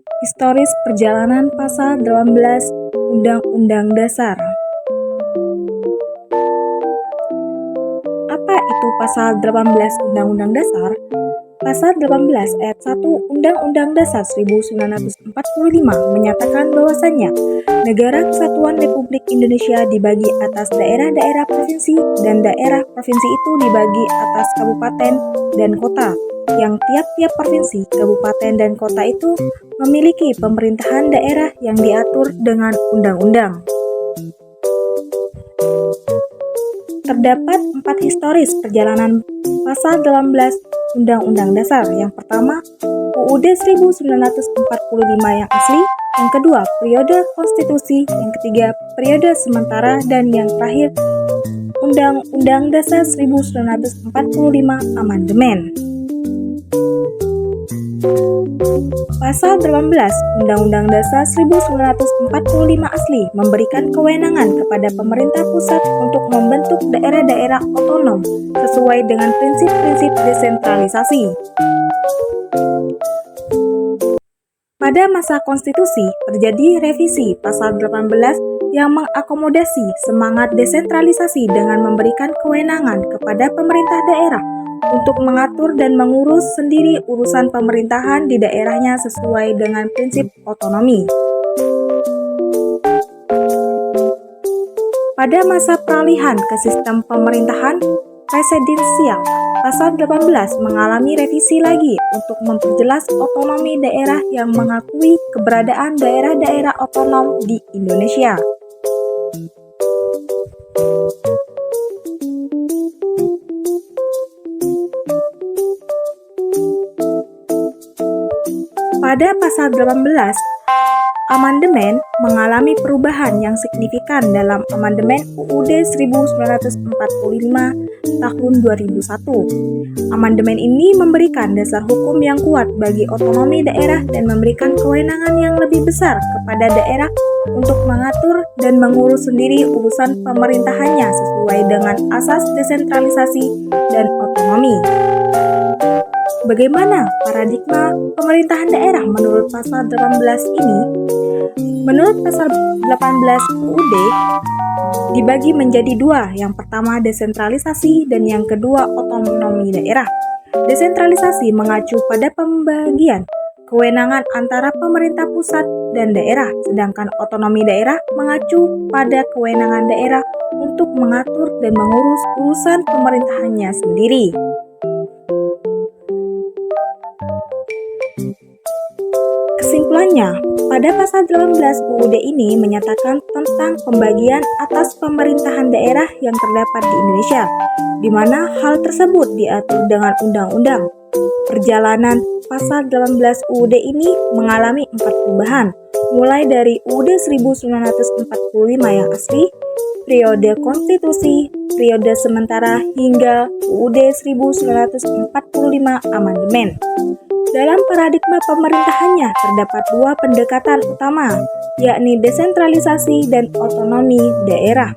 Historis perjalanan Pasal 18 Undang-Undang Dasar. Apa itu Pasal 18 Undang-Undang Dasar? Pasal 18 ayat 1 Undang-Undang Dasar 1945 menyatakan bahwasannya Negara Kesatuan Republik Indonesia dibagi atas daerah-daerah provinsi dan daerah provinsi itu dibagi atas kabupaten dan kota, yang tiap-tiap provinsi, kabupaten, dan kota itu memiliki pemerintahan daerah yang diatur dengan undang-undang. Terdapat 4 historis perjalanan Pasal 18 Undang-Undang Dasar. Yang pertama, UUD 1945 yang asli. Yang kedua, periode konstitusi. Yang ketiga, periode sementara. Dan yang terakhir, Undang-Undang Dasar 1945 Amandemen. Pasal 18 Undang-Undang Dasar 1945 asli memberikan kewenangan kepada pemerintah pusat untuk membentuk daerah-daerah otonom sesuai dengan prinsip-prinsip desentralisasi. Pada masa konstitusi, terjadi revisi Pasal 18 yang mengakomodasi semangat desentralisasi dengan memberikan kewenangan kepada pemerintah daerah untuk mengatur dan mengurus sendiri urusan pemerintahan di daerahnya sesuai dengan prinsip otonomi. Pada masa peralihan ke sistem pemerintahan presidensial, Pasal 18 mengalami revisi lagi untuk memperjelas otonomi daerah yang mengakui keberadaan daerah-daerah otonom di Indonesia. Pada Pasal 18, amandemen mengalami perubahan yang signifikan dalam Amandemen UUD 1945 tahun 2001. Amandemen ini memberikan dasar hukum yang kuat bagi otonomi daerah dan memberikan kewenangan yang lebih besar kepada daerah untuk mengatur dan mengurus sendiri urusan pemerintahannya sesuai dengan asas desentralisasi dan otonomi. Bagaimana paradigma pemerintahan daerah menurut Pasal 18 ini? Menurut Pasal 18 UUD dibagi menjadi dua, yang pertama desentralisasi dan yang kedua otonomi daerah. Desentralisasi mengacu pada pembagian kewenangan antara pemerintah pusat dan daerah, sedangkan otonomi daerah mengacu pada kewenangan daerah untuk mengatur dan mengurus urusan pemerintahannya sendiri. Kesimpulannya, pada Pasal 18 UUD ini menyatakan tentang pembagian atas pemerintahan daerah yang terdapat di Indonesia, di mana hal tersebut diatur dengan undang-undang. Perjalanan Pasal 18 UUD ini mengalami 4 perubahan, mulai dari UUD 1945 yang asli, periode konstitusi, periode sementara, hingga UUD 1945 Amandemen. Dalam paradigma pemerintahannya terdapat dua pendekatan utama, yakni desentralisasi dan otonomi daerah.